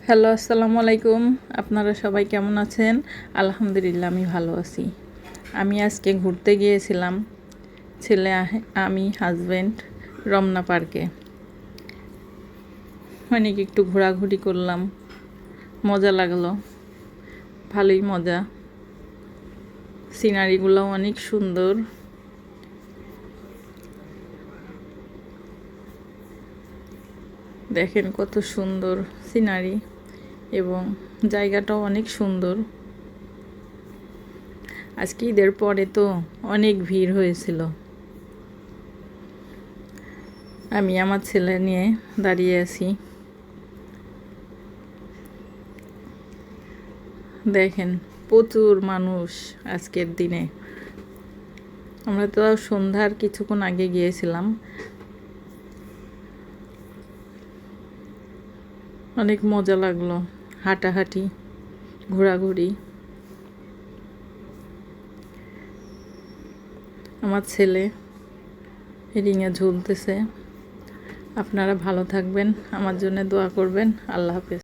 Hello, আসসালামু আলাইকুম। আপনারা সবাই কেমন আছেন? আলহামদুলিল্লাহ, আমি ভালো আছি। আমি আজকে ঘুরতে গিয়েছিলাম, আমি হাজব্যান্ড, রমনা পার্কে। অনেক একটু ঘোরাঘুরি করলাম, মজা লাগলো, ভালোই মজা। সিনারিগুলো অনেক সুন্দর। দেখেন কত সুন্দর সিনারি, এবং জায়গাটাও অনেক সুন্দর। আজকে ঈদের পরে তো অনেক ভিড় হয়েছিল। আমি আমার ছেলে নিয়ে দাঁড়িয়ে আছি। দেখেন প্রচুর মানুষ আজকের দিনে। আমরা তো সন্ধ্যার কিছুক্ষণ আগে গিয়েছিলাম। অনেক মজা লাগলো, হাঁটাহাঁটি, ঘোরাঘুরি। আমার ছেলে রিঙে ঝুলতেছে। আপনারা ভালো থাকবেন, আমার জন্য দোয়া করবেন। আল্লাহ হাফেজ।